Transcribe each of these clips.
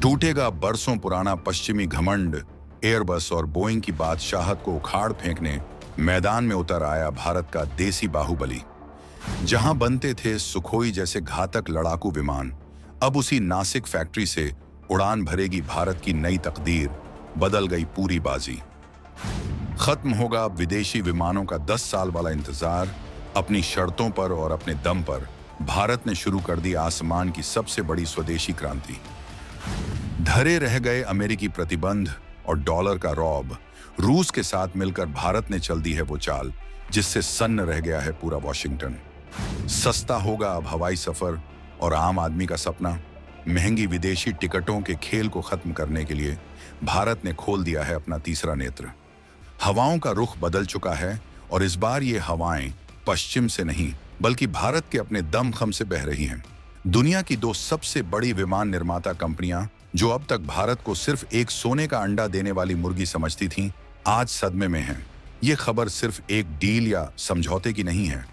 टूटेगा बरसों पुराना पश्चिमी घमंड। एयरबस और बोइंग की बादशाहत को उखाड़ फेंकने मैदान में उतर आया भारत का देसी बाहुबली। जहां बनते थे सुखोई जैसे घातक लड़ाकू विमान, अब उसी नासिक फैक्ट्री से उड़ान भरेगी भारत की नई तकदीर। बदल गई पूरी बाजी। खत्म होगा विदेशी विमानों का 10 साल वाला इंतजार। अपनी शर्तों पर और अपने दम पर भारत ने शुरू कर दी आसमान की सबसे बड़ी स्वदेशी क्रांति। धरे रह गए अमेरिकी प्रतिबंध और डॉलर का रौब। रूस के साथ मिलकर भारत ने चल दी है वो चाल जिससे सन्न रह गया है पूरा वॉशिंगटन। सस्ता होगा अब हवाई सफर और आम आदमी का सपना। महंगी विदेशी टिकटों के खेल को खत्म करने के लिए भारत ने खोल दिया है अपना तीसरा नेत्र। हवाओं का रुख बदल चुका है और इस बार ये हवाएं पश्चिम से नहीं बल्कि भारत के अपने दमखम से बह रही हैं। दुनिया की दो सबसे बड़ी विमान निर्माता कंपनियां जो अब तक भारत को सिर्फ एक सोने का अंडा देने वाली मुर्गी समझती थीं, आज सदमे में हैं। ये खबर सिर्फ एक डील या समझौते की नहीं है,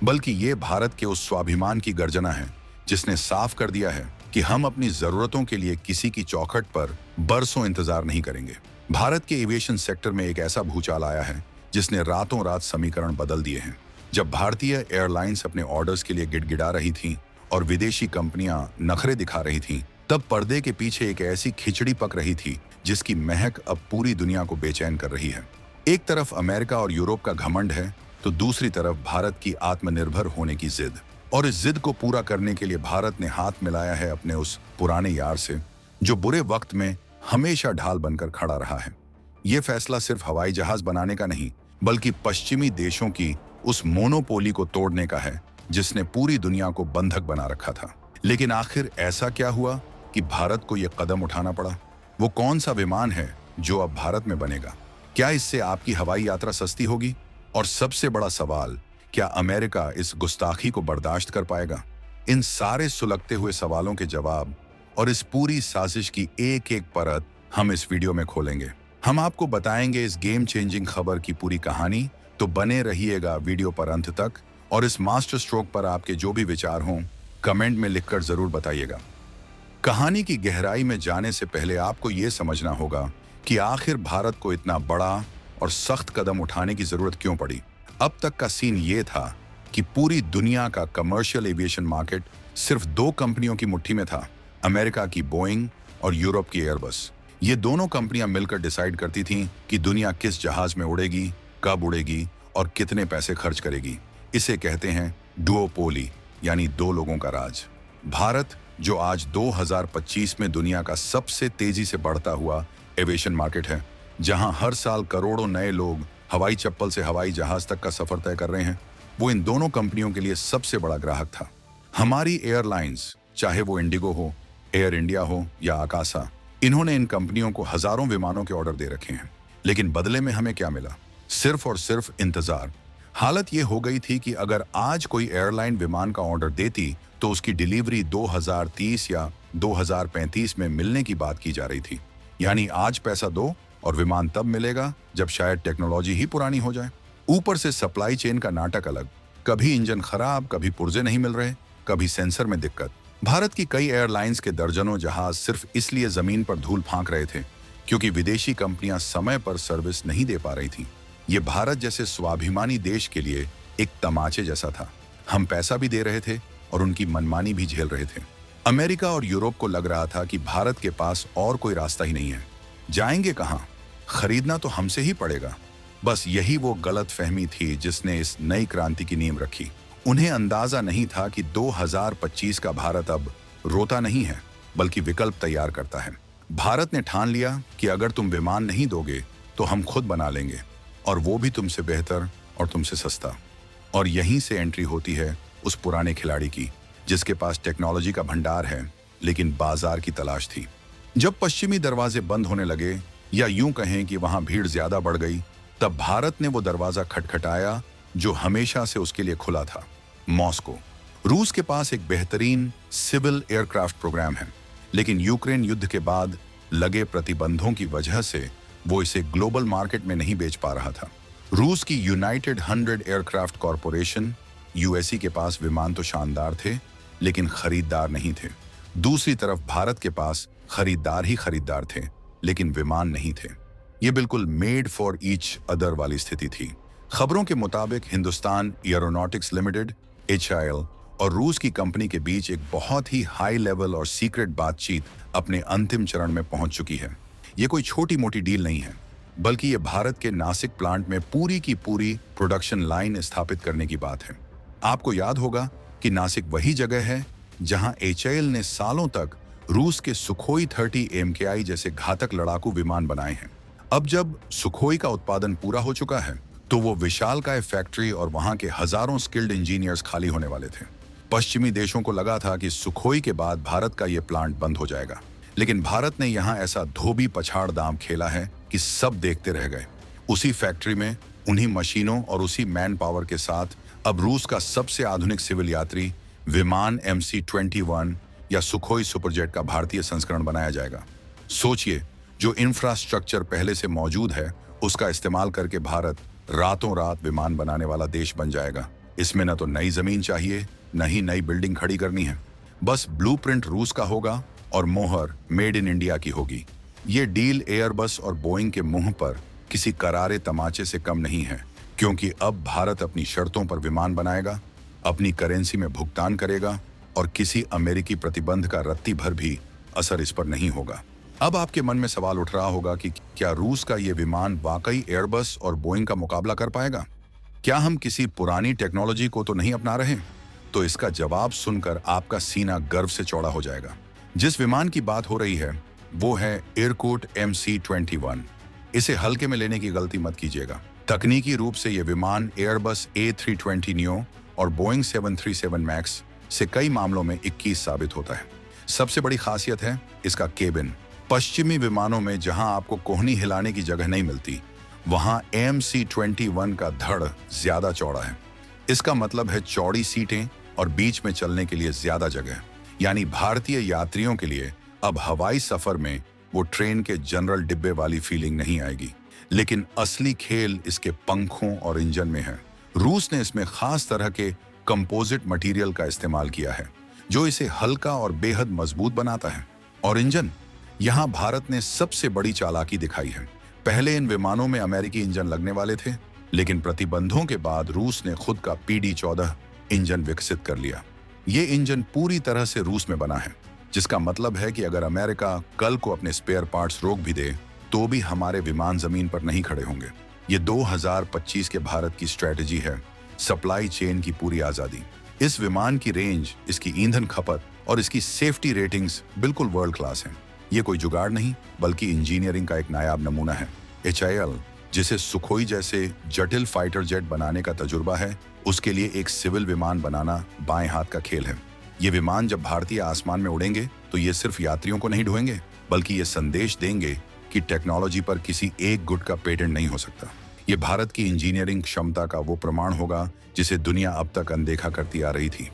बल्कि ये भारत के उस स्वाभिमान की गर्जना है जिसने साफ कर दिया है कि हम अपनी जरूरतों के लिए किसी की चौखट पर बरसों इंतजार नहीं करेंगे। भारत के एविएशन सेक्टर में एक ऐसा भूचाल आया है जिसने रातों रात समीकरण बदल दिए हैं। जब भारतीय एयरलाइंस अपने ऑर्डर्स के लिए गिड़गिड़ा रही थीं और विदेशी कंपनियां नखरे दिखा रही थीं, तब पर्दे के पीछे एक ऐसी खिचड़ी पक रही थी जिसकी महक अब पूरी दुनिया को बेचैन कर रही है। एक तरफ अमेरिका और यूरोप का घमंड है तो दूसरी तरफ भारत की आत्मनिर्भर होने की जिद। और इस जिद को पूरा करने के लिए भारत ने हाथ मिलाया है अपने उस पुराने यार से जो बुरे वक्त में हमेशा ढाल बनकर खड़ा रहा है। ये फैसला सिर्फ हवाई जहाज बनाने का नहीं बल्कि पश्चिमी देशों की उस मोनोपोली को तोड़ने का है जिसने पूरी दुनिया को बंधक बना रखा था। लेकिन आखिर ऐसा क्या हुआ कि भारत को यह कदम उठाना पड़ा? वो कौन सा विमान है जो अब भारत में बनेगा? क्या इससे आपकी हवाई यात्रा सस्ती होगी? और सबसे बड़ा सवाल, क्या अमेरिका इस गुस्ताखी को बर्दाश्त कर पाएगा? इन सारे सुलगते हुए सवालों के जवाब और इस पूरी साजिश की एक एक परत हम इस वीडियो में खोलेंगे। हम आपको बताएंगे इस गेम चेंजिंग खबर की पूरी कहानी, तो बने रहिएगा वीडियो पर अंत तक। और इस मास्टर स्ट्रोक पर आपके जो भी विचार हों कमेंट में लिखकर जरूर बताइएगा। कहानी की गहराई में जाने से पहले आपको ये समझना होगा कि आखिर भारत को इतना बड़ा और सख्त कदम उठाने की जरूरत क्यों पड़ी। अब तक का सीन ये था कि पूरी दुनिया का कमर्शियल एविएशन मार्केट सिर्फ दो कंपनियों की मुट्ठी में था, अमेरिका की बोइंग और यूरोप की एयरबस। ये दोनों कंपनियां मिलकर डिसाइड करती थीं कि दुनिया किस जहाज में उड़ेगी, कब उड़ेगी और कितने पैसे खर्च करेगी। इसे कहते हैं डुओपोली, यानी दो लोगों का राज। भारत, जो आज 2025 में दुनिया का सबसे तेजी से बढ़ता हुआ एविएशन मार्केट है, जहां हर साल करोड़ों नए लोग हवाई चप्पल से हवाई जहाज तक का सफर तय कर रहे हैं, वो इन दोनों कंपनियों के लिए सबसे बड़ा ग्राहक था। हमारी एयरलाइंस, चाहे वो इंडिगो हो, एयर इंडिया हो या आकाशा, इन्होंने इन कंपनियों को हजारों विमानों के ऑर्डर दे रखे हैं। लेकिन बदले में हमें क्या मिला? सिर्फ और सिर्फ इंतजार। हालत ये हो गई थी कि अगर आज कोई एयरलाइन विमान का ऑर्डर देती तो उसकी डिलीवरी 2030 या 2035 में मिलने की बात की जा रही थी। यानी आज पैसा दो और विमान तब मिलेगा जब शायद टेक्नोलॉजी ही पुरानी हो जाए। ऊपर से सप्लाई चेन का नाटक अलग। कभी इंजन खराब, कभी पुर्जे नहीं मिल रहे, कभी सेंसर में दिक्कत। भारत की कई एयरलाइंस के दर्जनों जहाज सिर्फ इसलिए जमीन पर धूल फांक रहे थे क्योंकि विदेशी कंपनियां समय पर सर्विस नहीं दे पा रही थीं। ये भारत जैसे स्वाभिमानी देश के लिए एक तमाचे जैसा था। हम पैसा भी दे रहे थे और उनकी मनमानी भी झेल रहे थे। अमेरिका और यूरोप को लग रहा था कि भारत के पास और कोई रास्ता ही नहीं है। जाएंगे कहां? खरीदना तो हमसे ही पड़ेगा। बस यही वो गलत फहमी थी जिसने इस नई क्रांति की नींव रखी। उन्हें अंदाजा नहीं था कि 2025 का भारत अब रोता नहीं है बल्कि विकल्प तैयार करता है। भारत ने ठान लिया कि अगर तुम विमान नहीं दोगे तो हम खुद बना लेंगे, और वो भी तुमसे बेहतर और तुमसे सस्ता। और यहीं से एंट्री होती है उस पुराने खिलाड़ी की जिसके पास टेक्नोलॉजी का भंडार है लेकिन बाजार की तलाश थी। जब पश्चिमी दरवाजे बंद होने लगे, या यूं कहें कि वहां भीड़ ज्यादा बढ़ गई, तब भारत ने वो दरवाजा खटखटाया जो हमेशा से उसके लिए खुला था। मॉस्को। रूस के पास एक बेहतरीन सिविल एयरक्राफ्ट प्रोग्राम है, लेकिन यूक्रेन युद्ध के बाद लगे प्रतिबंधों की वजह से वो इसे ग्लोबल मार्केट में नहीं बेच पा रहा था। रूस की यूनाइटेड 100 एयरक्राफ्ट कॉरपोरेशन यूएसई के पास विमान तो शानदार थे लेकिन खरीदार नहीं थे। दूसरी तरफ भारत के पास खरीदार ही खरीदार थे, लेकिन विमान नहीं थे। ये बिल्कुल मेड फॉर ईच अदर वाली स्थिति थी। खबरों के मुताबिक हिंदुस्तान एरोनॉटिक्स लिमिटेड HAL और रूस की कंपनी के बीच एक बहुत ही हाई लेवल और सीक्रेट बातचीत अपने अंतिम चरण में पहुंच चुकी है। ये कोई छोटी मोटी डील नहीं है, बल्कि ये भारत के नासिक प्लांट में पूरी की पूरी प्रोडक्शन लाइन स्थापित करने की बात है। आपको याद होगा कि नासिक वही जगह है जहां HAL ने सालों तक रूस के सुखोई 30 MKI जैसे घातक लड़ाकू विमान बनाए हैं। अब जब सुखोई का उत्पादन पूरा हो चुका है, तो वो विशालकाय फैक्ट्री और वहां के हजारों स्किल्ड इंजीनियर्स खाली होने वाले थे। पश्चिमी देशों को लगा था कि सुखोई के बाद भारत का ये प्लांट बंद हो जाएगा, लेकिन भारत ने यहाँ ऐसा धोबी पछाड़ दांव खेला है कि सब देखते रह गए। उसी फैक्ट्री में, उन्हीं मशीनों और उसी मैन पावर के साथ अब रूस का सबसे आधुनिक सिविल यात्री विमान MC-21 या सुखोई सुपरजेट का भारतीय संस्करण बनाया जाएगा। सोचिए, जो इंफ्रास्ट्रक्चर पहले से मौजूद है उसका इस्तेमाल करके भारत रातों रात विमान बनाने वाला देश बन जाएगा। इसमें न तो नई जमीन चाहिए, न ही नई बिल्डिंग खड़ी करनी है। बस ब्लूप्रिंट रूस का होगा और मोहर मेड इन इंडिया की होगी। ये डील एयरबस और बोइंग के मुंह पर किसी करारे तमाचे से कम नहीं है, क्योंकि अब भारत अपनी शर्तों पर विमान बनाएगा, अपनी करेंसी में भुगतान करेगा और किसी अमेरिकी प्रतिबंध का रत्ती भर भी असर इस पर नहीं होगा। अब आपके मन में सवाल उठ रहा होगा कि क्या रूस का ये विमान वाकई एयरबस और बोइंग का मुकाबला कर पाएगा? क्या हम किसी पुरानी टेक्नोलॉजी को तो नहीं अपना रहे? तो इसका जवाब सुनकर आपका सीना गर्व से चौड़ा हो जाएगा। जिस विमान की बात हो रही है वो है इरकुट MC-21। इसे हल्के में लेने की गलती मत कीजिएगा। तकनीकी रूप से यह विमान एयरबस A320 नियो और बोइंग 737 मैक्स से कई मामलों में 21 साबित होता है। सबसे बड़ी खासियत है इसका केबिन। पश्चिमी विमानों में जहां आपको कोहनी हिलाने की जगह नहीं मिलती, वहां MC-21 का धड़ ज्यादा चौड़ा है। इसका मतलब है चौड़ी सीटें और बीच में चलने के लिए ज्यादा जगह। यानी भारतीय यात्रियों के लिए अब हवाई सफर में वो ट्रेन के जनरल डिब्बे वाली फीलिंग नहीं आएगी। लेकिन असली खेल इसके पंखों और इंजन में है। रूस ने इसमें खास तरह के कंपोजिट मटेरियल का इस्तेमाल किया है, जो इसे हल्का और बेहद मजबूत बनाता है। और इंजन, यहाँ भारत ने सबसे बड़ी चालाकी दिखाई है। पहले इन विमानों में अमेरिकी इंजन लगने वाले थे, लेकिन प्रतिबंधों के बाद रूस ने खुद का PD-14 इंजन विकसित कर लिया। ये इंजन पूरी तरह से रूस में बना है, जिसका मतलब है कि अगर अमेरिका कल को अपने स्पेयर पार्ट्स रोक भी दे, तो भी हमारे विमान जमीन पर नहीं खड़े होंगे। ये 2025 के भारत की स्ट्रेटेजी है, सप्लाई चेन की पूरी आजादी। इस विमान की रेंज, इसकी ईंधन खपत और इसकी सेफ्टी रेटिंग्स बिल्कुल वर्ल्ड क्लास हैं। ये कोई जुगाड़ नहीं, बल्कि इंजीनियरिंग का एक नायाब नमूना है। HAL, जिसे सुखोई जैसे जटिल फाइटर जेट बनाने का तजुर्बा है, उसके लिए एक सिविल विमान बनाना बाएं हाथ का खेल है। ये विमान जब भारतीय आसमान में उड़ेंगे तो ये सिर्फ यात्रियों को नहीं ढोएंगे, बल्कि ये संदेश देंगे कि टेक्नोलॉजी पर किसी एक गुट का पेटेंट नहीं हो सकता। ये भारत की इंजीनियरिंग क्षमता का वो प्रमाण होगा जिसे दुनिया अब तक अनदेखा करती आ रही थी।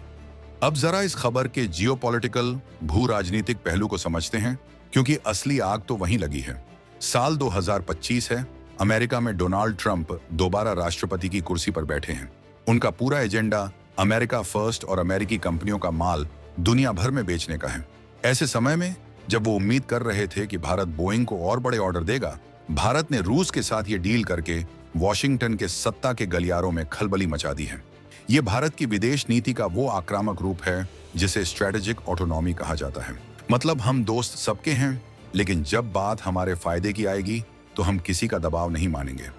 अब जरा इस खबर के जियोपॉलिटिकल भू राजनीतिक पहलू को समझते हैं, क्योंकि असली आग तो वहीं लगी है। साल 2025 है, अमेरिका में डोनाल्ड ट्रंप दोबारा राष्ट्रपति की कुर्सी पर बैठे हैं। उनका पूरा एजेंडा अमेरिका फर्स्ट और अमेरिकी कंपनियों का माल दुनिया भर में बेचने का है। ऐसे समय में जब वो उम्मीद कर रहे थे कि भारत बोइंग को और बड़े ऑर्डर देगा, भारत ने रूस के साथ ये डील करके वॉशिंगटन के सत्ता के गलियारों में खलबली मचा दी है। ये भारत की विदेश नीति का वो आक्रामक रूप है जिसे स्ट्रेटेजिक ऑटोनॉमी कहा जाता है। मतलब हम दोस्त सबके हैं, लेकिन जब बात हमारे फायदे की आएगी तो हम किसी का दबाव नहीं मानेंगे।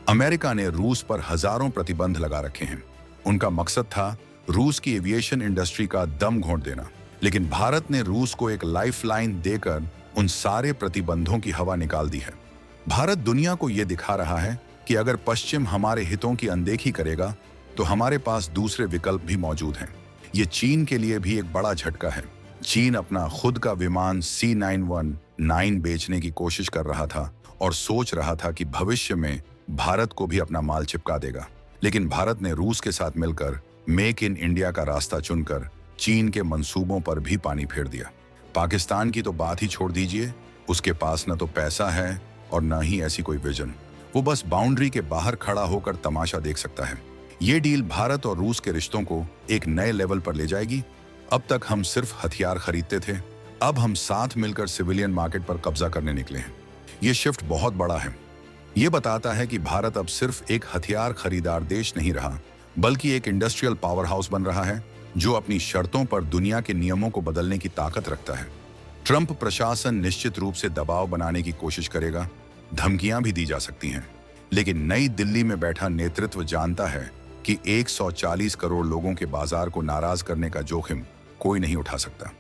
अमेरिका ने रूस पर हजारों प्रतिबंध लगा रखे हैं। उनका मकसद था रूस की एविएशन इंडस्ट्री का दम घोंट देना, लेकिन भारत ने रूस को एक लाइफलाइन देकर उन सारे प्रतिबंधों की हवा निकाल दी है। भारत दुनिया को यह दिखा रहा है कि अगर पश्चिम हमारे हितों की अनदेखी करेगा तो हमारे पास दूसरे विकल्प भी मौजूद हैं। ये चीन के लिए भी एक बड़ा झटका है। चीन अपना खुद का विमान C919 बेचने की कोशिश कर रहा था और सोच रहा था कि भविष्य में भारत को भी अपना माल चिपका देगा। लेकिन भारत ने रूस के साथ मिलकर मेक इन इंडिया का रास्ता चुनकर चीन के मंसूबों पर भी पानी फेर दिया। पाकिस्तान की तो बात ही छोड़ दीजिए, उसके पास न तो पैसा है और न ही ऐसी कोई विजन। वो बस बाउंड्री के बाहर खड़ा होकर तमाशा देख सकता है। ये डील भारत और रूस के रिश्तों को एक नए लेवल पर ले जाएगी। अब तक हम सिर्फ हथियार खरीदते थे, अब हम साथ मिलकर सिविलियन मार्केट पर कब्जा करने निकले हैं। ये शिफ्ट बहुत बड़ा है। ये बताता है कि भारत अब सिर्फ एक हथियार खरीदार देश नहीं रहा, बल्कि एक इंडस्ट्रियल पावर हाउस बन रहा है जो अपनी शर्तों पर दुनिया के नियमों को बदलने की ताकत रखता है। ट्रंप प्रशासन निश्चित रूप से दबाव बनाने की कोशिश करेगा, धमकियां भी दी जा सकती हैं, लेकिन नई दिल्ली में बैठा नेतृत्व जानता है कि 140 करोड़ लोगों के बाजार को नाराज करने का जोखिम कोई नहीं उठा सकता।